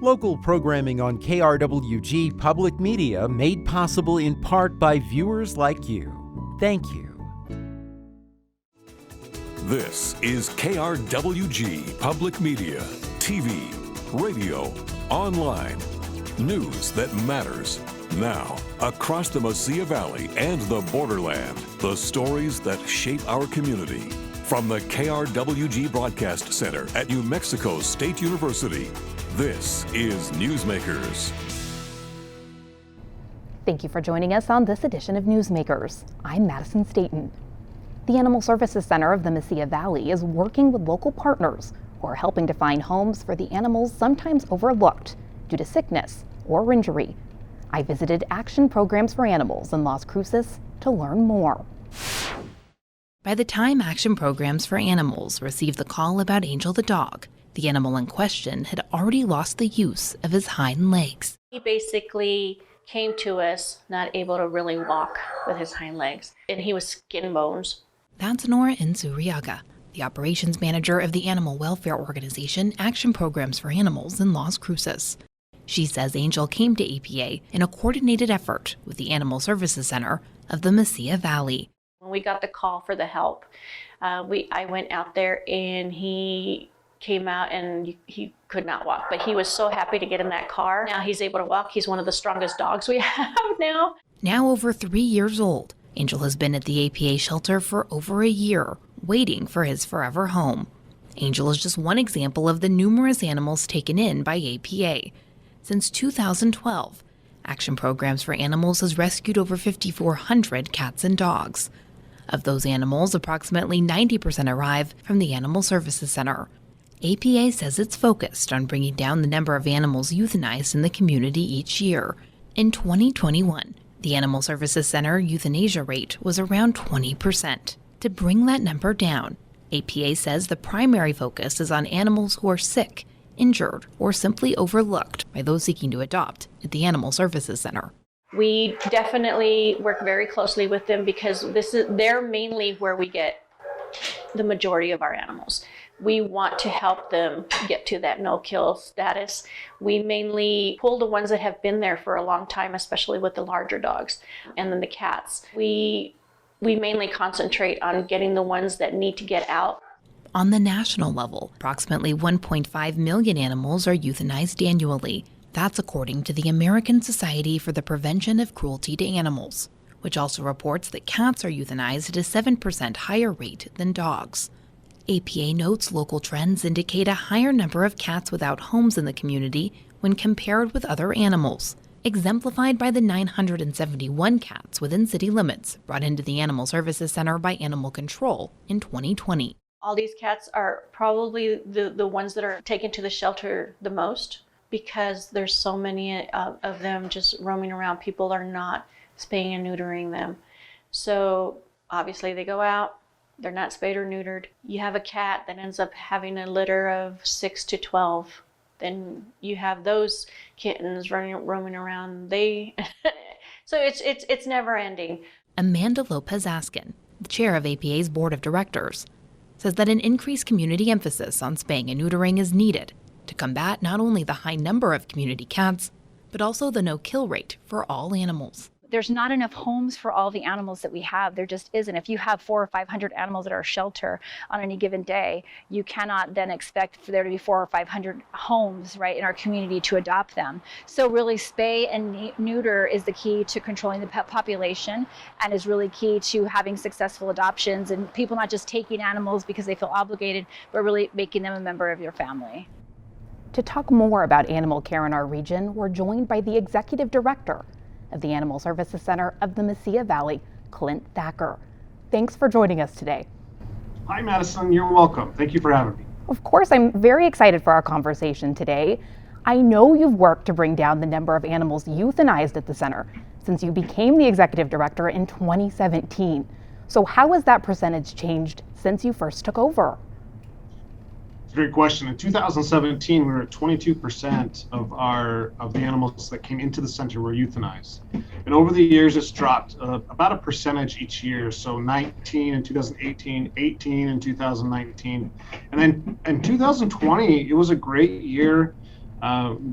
Local programming on KRWG Public Media made possible in part by viewers like you. Thank you. This is KRWG Public Media, TV, radio, online. News that matters. Now, across the Mesilla Valley and the borderland, the stories that shape our community. From the KRWG Broadcast Center at New Mexico State University, this is Newsmakers. Thank you for joining us on this edition of Newsmakers. I'm Madison, Staten. The Animal Services Center of the Mesilla Valley is working with local partners who are helping to find homes for the animals sometimes overlooked due to sickness or injury. I visited Action Programs for Animals in Las Cruces to learn more. By the time Action Programs for Animals received the call about Angel the dog, the animal in question had already lost the use of his hind legs. He basically came to us not able to really walk with his hind legs, and he was skin and bones. That's Nora Insuriaga, the operations manager of the animal welfare organization Action Programs for Animals in Las Cruces. She says Angel came to APA in a coordinated effort with the Animal Services Center of the Mesilla Valley. When we got the call for the help, I went out there and he came out and he could not walk, but he was so happy to get in that car. Now he's able to walk. He's one of the strongest dogs we have now. Now over 3 years old, Angel has been at the APA shelter for over a year, waiting for his forever home. Angel is just one example of the numerous animals taken in by APA. Since 2012, Action Programs for Animals has rescued over 5,400 cats and dogs. Of those animals, approximately 90% arrive from the Animal Services Center. APA says it's focused on bringing down the number of animals euthanized in the community each year. In 2021, the Animal Services Center euthanasia rate was around 20%. To bring that number down, APA says the primary focus is on animals who are sick, injured, or simply overlooked by those seeking to adopt at the Animal Services Center. We definitely work very closely with them because they're mainly where we get the majority of our animals. We want to help them get to that no-kill status. We mainly pull the ones that have been there for a long time, especially with the larger dogs, and then the cats. We mainly concentrate on getting the ones that need to get out. On the national level, approximately 1.5 million animals are euthanized annually. That's according to the American Society for the Prevention of Cruelty to Animals, which also reports that cats are euthanized at a 7% higher rate than dogs. APA notes local trends indicate a higher number of cats without homes in the community when compared with other animals, exemplified by the 971 cats within city limits brought into the Animal Services Center by Animal Control in 2020. All these cats are probably the ones that are taken to the shelter the most because there's so many of them just roaming around. People are not spaying and neutering them. So obviously they go out, they're not spayed or neutered. You have a cat that ends up having a litter of 6 to 12. Then you have those kittens roaming around. So it's never ending. Amanda Lopez-Askin, the chair of APA's board of directors, says that an increased community emphasis on spaying and neutering is needed to combat not only the high number of community cats, but also the no-kill rate for all animals. There's not enough homes for all the animals that we have. There just isn't. If you have 400 or 500 animals at our shelter on any given day, you cannot then expect for there to be 400 or 500 homes, right, in our community to adopt them. So really spay and neuter is the key to controlling the pet population and is really key to having successful adoptions and people not just taking animals because they feel obligated, but really making them a member of your family. To talk more about animal care in our region, we're joined by the executive director of the Animal Services Center of the Mesilla Valley, Clint Thacker. Thanks for joining us today. Hi, Madison. You're welcome. Thank you for having me. Of course, I'm very excited for our conversation today. I know you've worked to bring down the number of animals euthanized at the center since you became the executive director in 2017. So how has that percentage changed since you first took over? Great question. In 2017, we were at 22% of the animals that came into the center were euthanized. And over the years, it's dropped about a percentage each year. So 19 in 2018, 18 in 2019. And then in 2020, it was a great year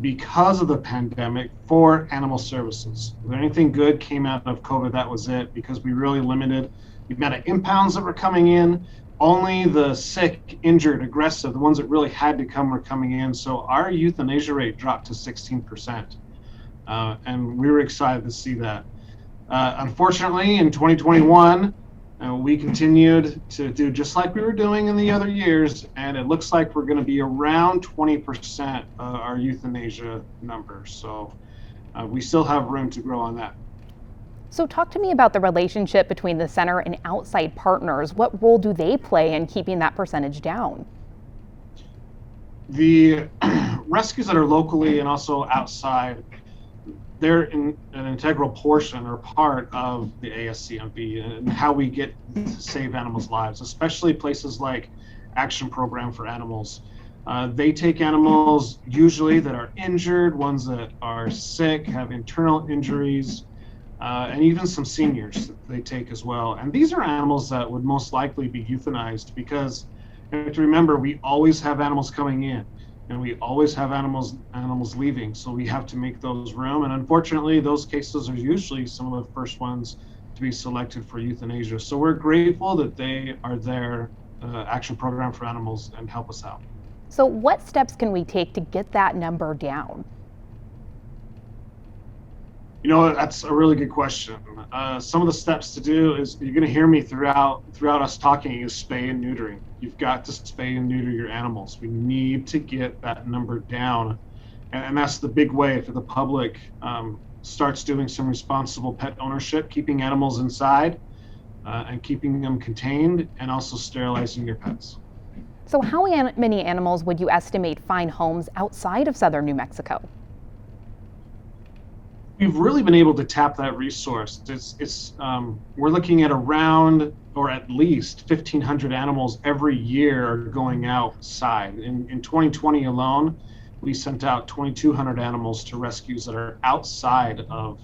because of the pandemic for animal services. If anything good came out of COVID, that was it, because we really limited the amount of impounds that were coming in. Only the sick, injured, aggressive, the ones that really had to come, were coming in. So our euthanasia rate dropped to 16%. And we were excited to see that. Unfortunately, in 2021, we continued to do just like we were doing in the other years, and it looks like we're going to be around 20% of our euthanasia numbers. So we still have room to grow on that. So talk to me about the relationship between the center and outside partners. What role do they play in keeping that percentage down? The rescues that are locally and also outside, they're an integral portion or part of the ASCMV and how we get to save animals' lives, especially places like Action Program for Animals. They take animals usually that are injured, ones that are sick, have internal injuries, and even some seniors that they take as well. And these are animals that would most likely be euthanized, because you have to remember, we always have animals coming in and we always have animals leaving. So we have to make those room. And unfortunately, those cases are usually some of the first ones to be selected for euthanasia. So we're grateful that they are there, Action Program for Animals, and help us out. So what steps can we take to get that number down? You know, that's a really good question. Some of the steps to do is, you're going to hear me throughout us talking, is spay and neutering. You've got to spay and neuter your animals. We need to get that number down. And that's the big way if the public starts doing some responsible pet ownership, keeping animals inside and keeping them contained, and also sterilizing your pets. So how many animals would you estimate find homes outside of southern New Mexico? We've really been able to tap that resource. We're looking at around, or at least 1,500 animals every year are going outside. In 2020 alone, we sent out 2,200 animals to rescues that are outside of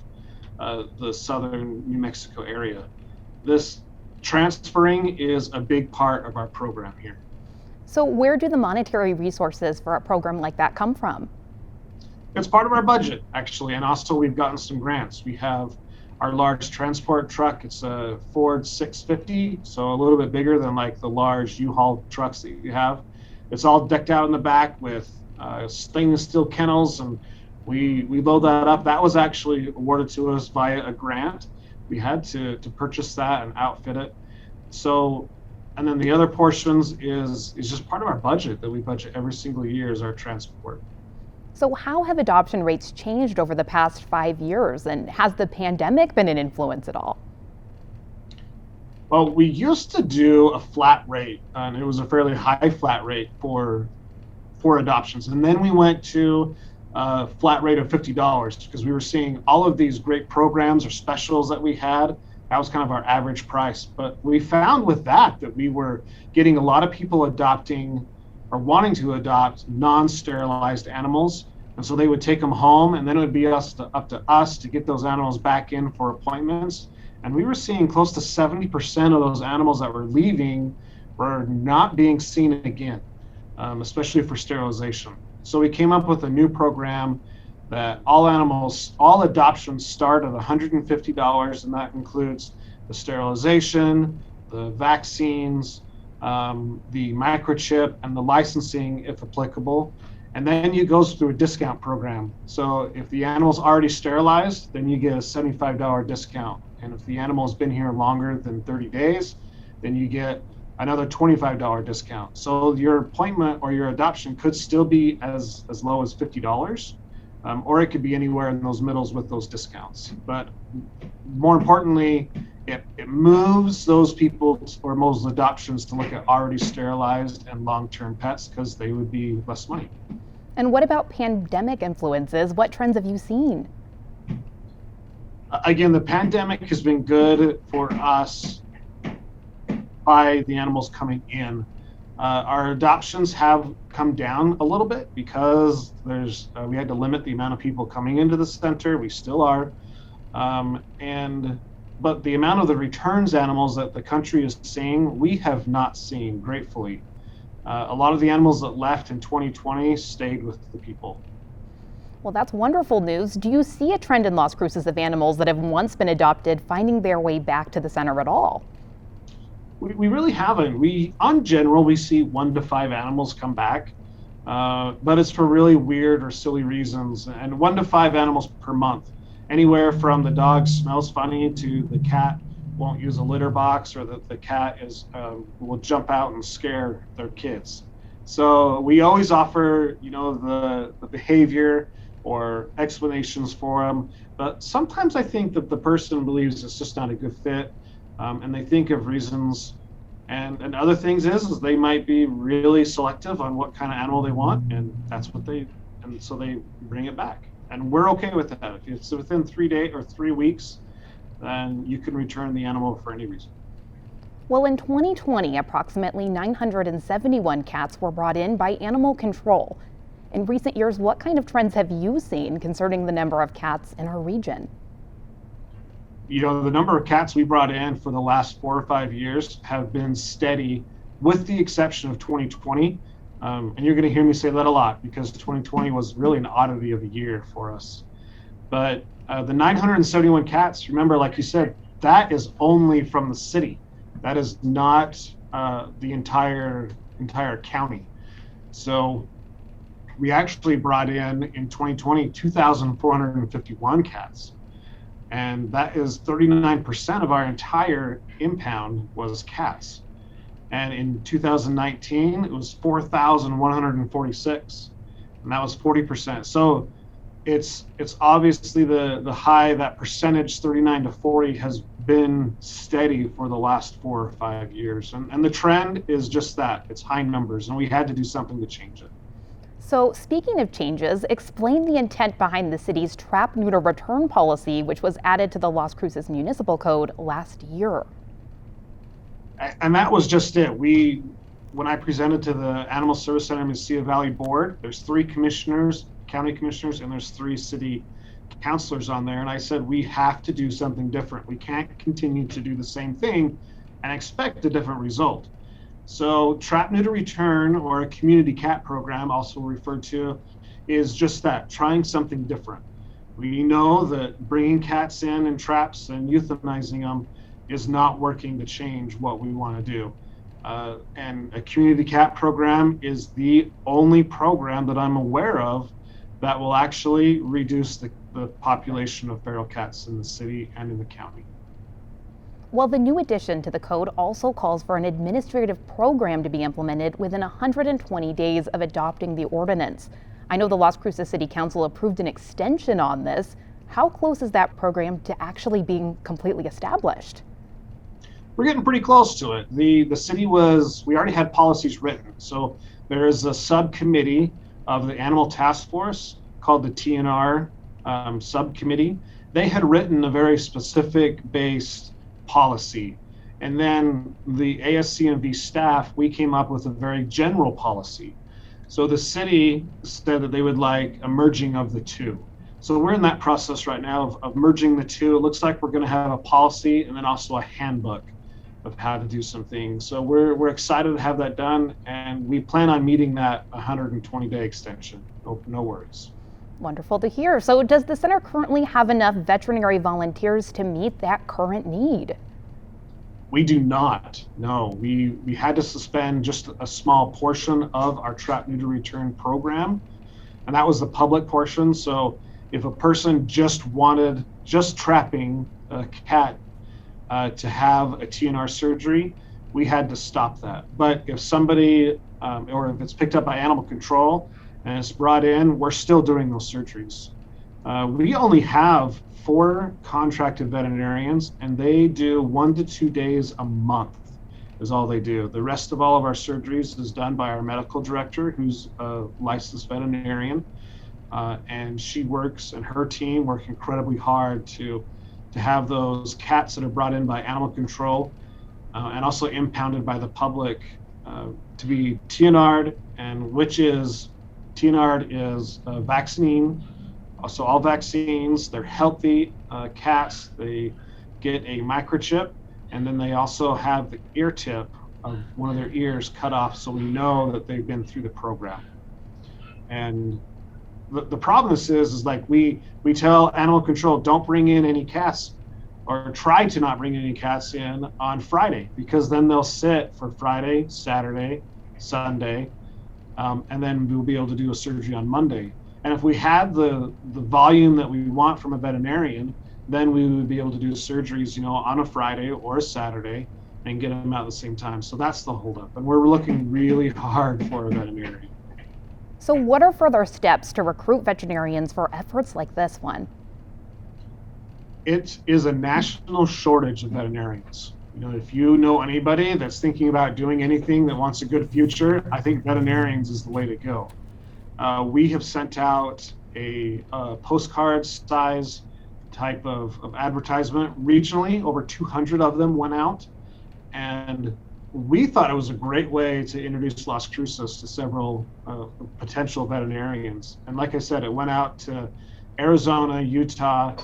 the southern New Mexico area. This transferring is a big part of our program here. So where do the monetary resources for a program like that come from? It's part of our budget, actually, and also we've gotten some grants. We have our large transport truck. It's a Ford 650, so a little bit bigger than like the large U-Haul trucks that you have. It's all decked out in the back with stainless steel kennels, and we load that up. That was actually awarded to us via a grant. We had to purchase that and outfit it. So, and then the other portions is just part of our budget that we budget every single year, is our transport. So how have adoption rates changed over the past 5 years, and has the pandemic been an influence at all? Well, we used to do a flat rate, and it was a fairly high flat rate for adoptions. And then we went to a flat rate of $50 because we were seeing all of these great programs or specials that we had. That was kind of our average price. But we found with that we were getting a lot of people adopting or wanting to adopt non-sterilized animals. And so they would take them home, and then it would be up to us to get those animals back in for appointments. And we were seeing close to 70% of those animals that were leaving were not being seen again, especially for sterilization. So we came up with a new program that all adoptions start at $150, and that includes the sterilization, the vaccines, the microchip, and the licensing if applicable. And then you go through a discount program. So if the animal's already sterilized, then you get a $75 discount. And if the animal's been here longer than 30 days, then you get another $25 discount. So your appointment or your adoption could still be as low as $50, or it could be anywhere in those middles with those discounts. But more importantly, it moves those people or those adoptions to look at already sterilized and long-term pets, because they would be less money. And what about pandemic influences? What trends have you seen? Again, the pandemic has been good for us by the animals coming in. Our adoptions have come down a little bit because we had to limit the amount of people coming into the center. We still are. But the amount of the returns animals that the country is seeing, we have not seen, gratefully. A lot of the animals that left in 2020 stayed with the people. Well, that's wonderful news. Do you see a trend in Las Cruces of animals that have once been adopted finding their way back to the center at all? We really haven't. On general, we see 1 to 5 animals come back, but it's for really weird or silly reasons. And 1 to 5 animals per month, anywhere from the dog smells funny to the cat won't use a litter box, or that the cat will jump out and scare their kids. So we always offer, the behavior or explanations for them. But sometimes I think that the person believes it's just not a good fit. And they think of reasons, and other things is they might be really selective on what kind of animal they want, and so they bring it back, and we're okay with that. If it's within 3 days or 3 weeks, then you can return the animal for any reason. Well, in 2020, approximately 971 cats were brought in by animal control. In recent years, what kind of trends have you seen concerning the number of cats in our region? The number of cats we brought in for the last 4 or 5 years have been steady, with the exception of 2020. And you're going to hear me say that a lot because 2020 was really an oddity of a year for us. But the 971 cats, remember, like you said, that is only from the city. That is not the entire county. So we actually brought in 2020 2,451 cats. And that is 39% of our entire impound was cats. And in 2019, it was 4,146, and that was 40%. So it's obviously the high, that percentage, 39 to 40, has been steady for the last 4 or 5 years. And the trend is just that, it's high numbers, and we had to do something to change it. So speaking of changes, explain the intent behind the city's trap-neuter return policy, which was added to the Las Cruces Municipal Code last year. And that was just it. When I presented to the Animal Service Center Mesilla Valley Board, there's 3 commissioners, county commissioners, and there's 3 city councilors on there. And I said, we have to do something different. We can't continue to do the same thing and expect a different result. So trap-neuter return, or a community cat program, also referred to, is just that, trying something different. We know that bringing cats in traps and euthanizing them is not working to change what we want to do. And a community cat program is the only program that I'm aware of that will actually reduce the population of feral cats in the city and in the county. Well, the new addition to the code also calls for an administrative program to be implemented within 120 days of adopting the ordinance. I know the Las Cruces City Council approved an extension on this. How close is that program to actually being completely established? We're getting pretty close to it. The city we already had policies written. So there is a subcommittee of the Animal Task Force called the TNR subcommittee. They had written a very specific based policy, and then the ASCMV staff, we came up with a very general policy. So the city said that they would like a merging of the two. So we're in that process right now of merging the two. It looks like we're going to have a policy and then also a handbook of how to do some things. So we're excited to have that done, and we plan on meeting that 120-day extension. No worries. Wonderful to hear. So does the center currently have enough veterinary volunteers to meet that current need? We do not. No, we had to suspend just a small portion of our trap-neuter return program, and that was the public portion. So if a person just wanted trapping a cat to have a TNR surgery, we had to stop that. But if somebody, or if it's picked up by animal control and it's brought in, we're still doing those surgeries. We only have 4 contracted veterinarians, and they do 1 to 2 days a month is all they do. The rest of all of our surgeries is done by our medical director, who's a licensed veterinarian, and she works, and her team work incredibly hard to have those cats that are brought in by animal control and also impounded by the public to be TNR'd, and TNR'd is vaccine. So all vaccines, they're healthy cats. They get a microchip, and then they also have the ear tip of one of their ears cut off, so we know that they've been through the program. And the problem is like we tell animal control, don't bring in any cats, or try to not bring any cats in on Friday, because then they'll sit for Friday, Saturday, Sunday, and then we'll be able to do a surgery on Monday. And if we had the volume that we want from a veterinarian, then we would be able to do surgeries, on a Friday or a Saturday and get them out at the same time. So that's the holdup. And we're looking really hard for a veterinarian. So what are further steps to recruit veterinarians for efforts like this one? It is a national shortage of veterinarians. If you know anybody that's thinking about doing anything that wants a good future, I think veterinarians is the way to go. We have sent out a postcard size type of advertisement regionally. Over 200 of them went out, and we thought it was a great way to introduce Las Cruces to several potential veterinarians. And like I said, it went out to Arizona, Utah,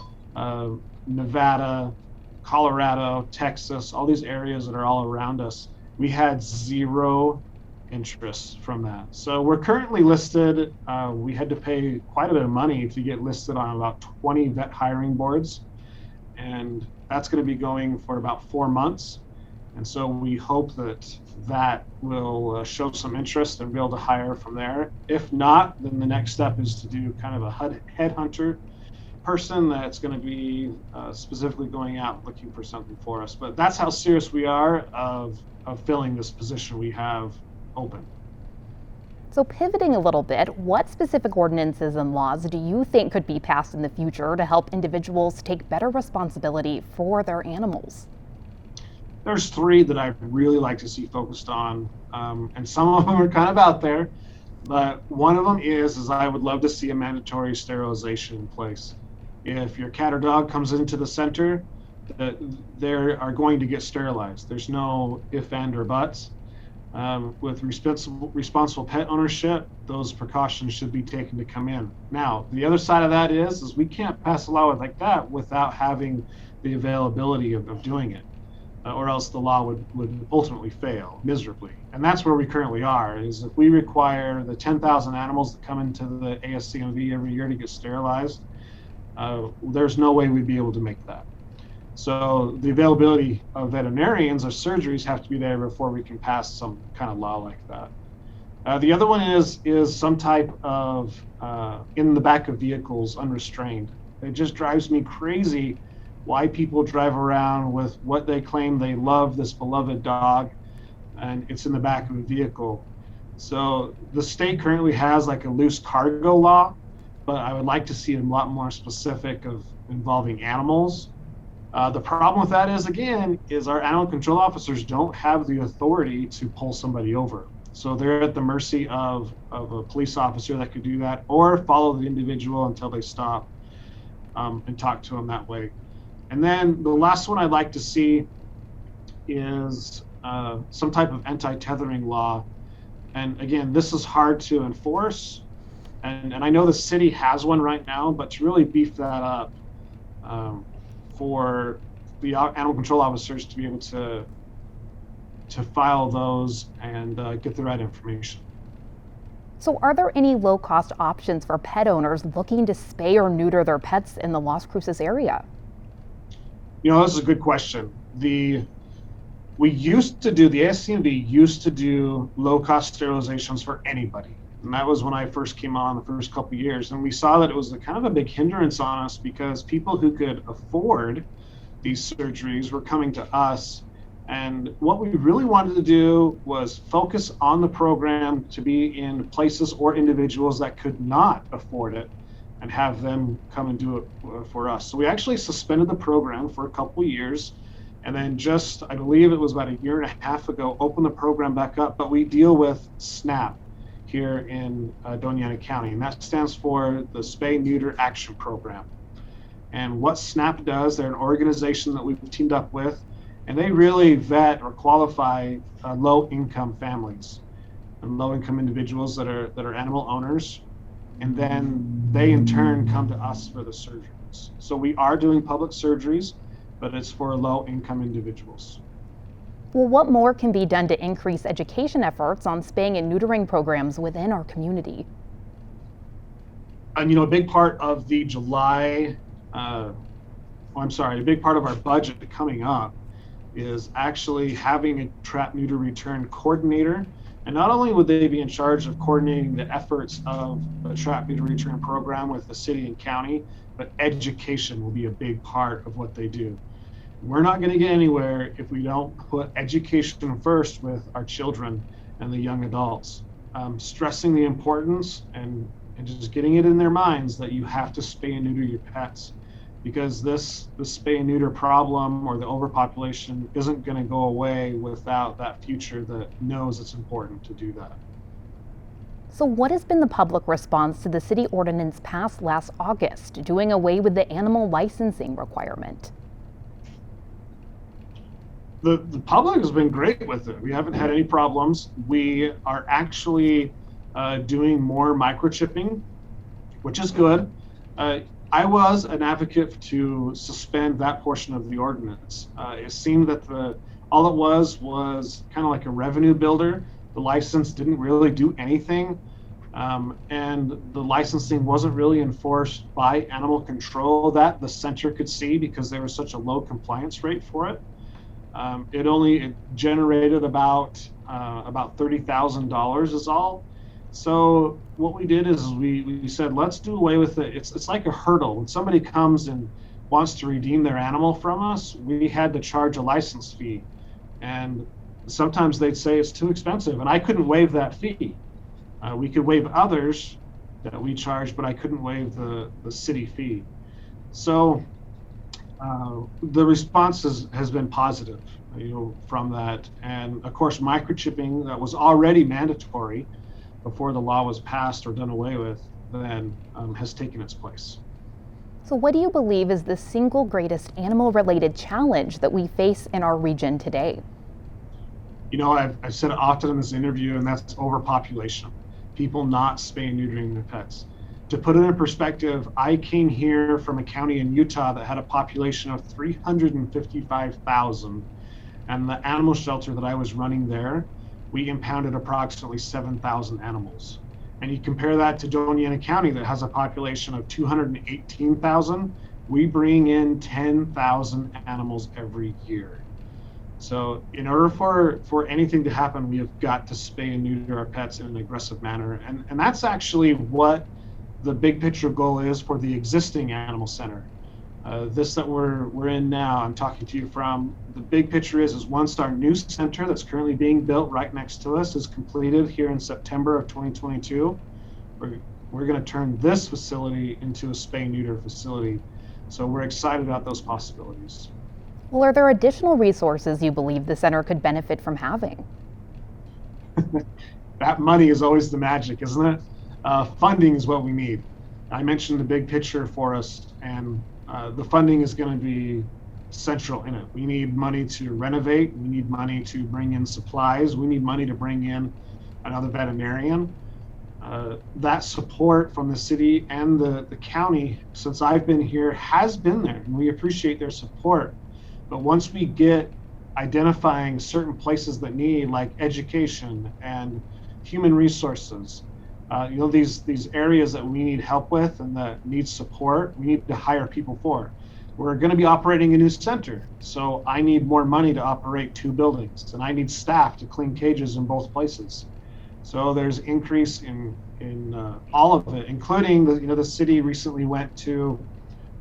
Nevada, Colorado, Texas, all these areas that are all around us. We had zero interest from that. So we're currently listed. We had to pay quite a bit of money to get listed on about 20 vet hiring boards. And that's going to be going for about 4 months. And so we hope that will show some interest and be able to hire from there. If not, then the next step is to do kind of a headhunter person that's going to be specifically going out looking for something for us. But that's how serious we are of filling this position we have open. So pivoting a little bit, what specific ordinances and laws do you think could be passed in the future to help individuals take better responsibility for their animals? There's 3 that I'd really like to see focused on, and some of them are kind of out there, but one of them is I would love to see a mandatory sterilization in place. If your cat or dog comes into the center, they are going to get sterilized. There's no if, and, or buts. With responsible pet ownership, those precautions should be taken to come in. Now, the other side of that is we can't pass a law like that without having the availability of doing it, or else the law would ultimately fail miserably. And that's where we currently are, is if we require the 10,000 animals that come into the ASCMV every year to get sterilized, there's no way we'd be able to make that. So the availability of veterinarians or surgeries have to be there before we can pass some kind of law like that. The other one is some type of in the back of vehicles unrestrained. It just drives me crazy why people drive around with what they claim they love, this beloved dog, and it's in the back of a vehicle. So the state currently has like a loose cargo law, but I would like to see a lot more specific of involving animals. The problem with that is our animal control officers don't have the authority to pull somebody over. So they're at the mercy of a police officer that could do that, or follow the individual until they stop and talk to them that way. And then the last one I'd like to see is some type of anti-tethering law. And again, this is hard to enforce. And I know the city has one right now, but to really beef that up, for the animal control officers to be able to file those and get the right information. So are there any low-cost options for pet owners looking to spay or neuter their pets in the Las Cruces area? This is a good question. The ASCMV used to do low-cost sterilizations for anybody. And that was when I first came on the first couple of years. And we saw that it was kind of a big hindrance on us because people who could afford these surgeries were coming to us. And what we really wanted to do was focus on the program to be in places or individuals that could not afford it and have them come and do it for us. So we actually suspended the program for a couple of years. And then I believe it was about a year and a half ago, opened the program back up. But we deal with SNAP here in Doña Ana County, and that stands for the Spayneuter Action Program. And what SNAP does, they're an organization that we've teamed up with, and they really vet or qualify low-income families and low-income individuals that are animal owners, and then they in turn come to us for the surgeries. So we are doing public surgeries, but it's for low-income individuals. Well, what more can be done to increase education efforts on spaying and neutering programs within our community? And a big part of the a big part of our budget coming up is actually having a trap neuter return coordinator. And not only would they be in charge of coordinating the efforts of the trap neuter return program with the city and county, but education will be a big part of what they do. We're not going to get anywhere if we don't put education first with our children and the young adults. Stressing the importance and just getting it in their minds that you have to spay and neuter your pets, because this spay and neuter problem or the overpopulation isn't going to go away without that future that knows it's important to do that. So what has been the public response to the city ordinance passed last August, doing away with the animal licensing requirement? The public has been great with it. We haven't had any problems. We are actually doing more microchipping, which is good. I was an advocate to suspend that portion of the ordinance. It seemed that all it was kind of like a revenue builder. The license didn't really do anything, and the licensing wasn't really enforced by animal control that the center could see because there was such a low compliance rate for it. It generated about $30,000 is all. So what we did is we said, let's do away with it. It's like a hurdle. When somebody comes and wants to redeem their animal from us, we had to charge a license fee. And sometimes they'd say it's too expensive, and I couldn't waive that fee. We could waive others that we charge, but I couldn't waive the city fee. So the response has been positive, from that. And of course, microchipping that was already mandatory before the law was passed or done away with, then has taken its place. So what do you believe is the single greatest animal-related challenge that we face in our region today? I've said it often in this interview, and that's overpopulation. People not spay and neutering their pets. To put it in perspective, I came here from a county in Utah that had a population of 355,000, and the animal shelter that I was running there, we impounded approximately 7,000 animals. And you compare that to Doña County that has a population of 218,000, we bring in 10,000 animals every year. So in order for anything to happen, we have got to spay and neuter our pets in an aggressive manner. And that's actually what the big picture goal is for the existing animal center. This that we're in now, I'm talking to you from, the big picture is once our new center that's currently being built right next to us is completed here in September of 2022, we're going to turn this facility into a spay-neuter facility. So we're excited about those possibilities. Well, are there additional resources you believe the center could benefit from having? That money is always the magic, isn't it? Funding is what we need. I mentioned the big picture for us, and the funding is going to be central in it. We need money to renovate. We need money to bring in supplies. We need money to bring in another veterinarian. That support from the city and the county, since I've been here, has been there, and we appreciate their support. But once we get identifying certain places that need, like education and human resources, these areas that we need help with and that need support, we need to hire people for. We're going to be operating a new center, so I need more money to operate 2 buildings, and I need staff to clean cages in both places. So there's increase in all of it, including the city recently went to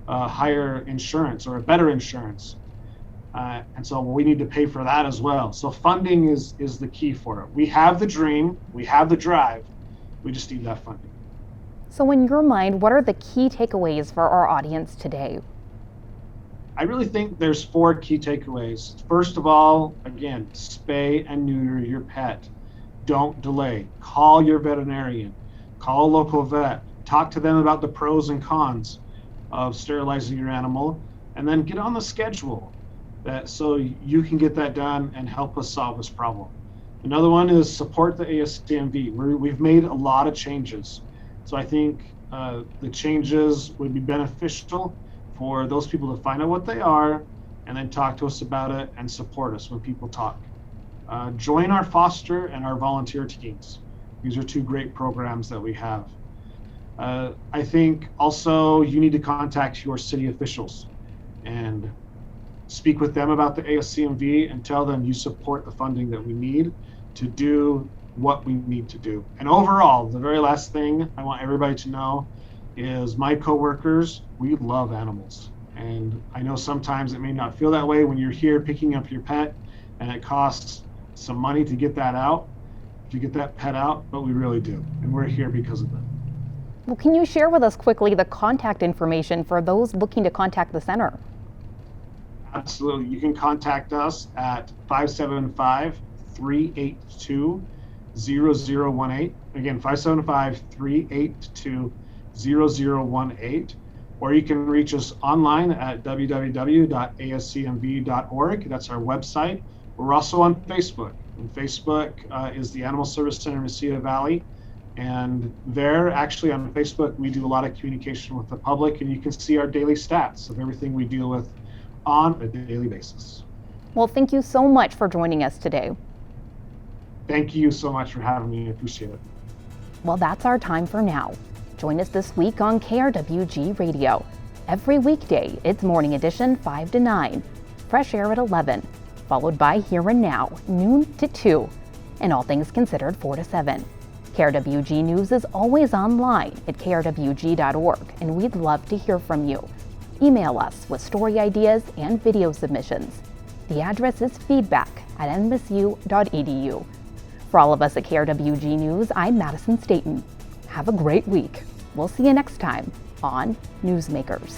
higher insurance or a better insurance, and so we need to pay for that as well. So funding is the key for it. We have the dream, we have the drive. We just need that funding. So in your mind, what are the key takeaways for our audience today? I really think there's 4 key takeaways. First of all, again, spay and neuter your pet. Don't delay. Call your veterinarian. Call a local vet. Talk to them about the pros and cons of sterilizing your animal, and then get on the schedule so you can get that done and help us solve this problem. Another one is support the ASCMV. We've made a lot of changes. So I think the changes would be beneficial for those people to find out what they are and then talk to us about it and support us when people talk. Join our foster and our volunteer teams. These are 2 great programs that we have. I think also you need to contact your city officials and speak with them about the ASCMV and tell them you support the funding that we need to do what we need to do. And overall, the very last thing I want everybody to know is my coworkers, we love animals. And I know sometimes it may not feel that way when you're here picking up your pet and it costs some money to get that out, to get that pet out, but we really do. And we're here because of that. Well, can you share with us quickly the contact information for those looking to contact the center? Absolutely. You can contact us at 575-382-0018. Again, 575-382-0018. Or you can reach us online at www.ascmv.org. That's our website. We're also on Facebook. And Facebook is the Animal Service Center Mesilla Valley. And there, actually on Facebook, we do a lot of communication with the public, and you can see our daily stats of everything we deal with on a daily basis. Well, thank you so much for joining us today. Thank you so much for having me. I appreciate it. Well, that's our time for now. Join us this week on KRWG Radio. Every weekday, it's Morning Edition 5 to 9, Fresh Air at 11, followed by Here and Now, noon to 2, and All Things Considered 4 to 7. KRWG News is always online at krwg.org, and we'd love to hear from you. Email us with story ideas and video submissions. The address is feedback@nmsu.edu. For all of us at KRWG News, I'm Madison Staten. Have a great week. We'll see you next time on Newsmakers.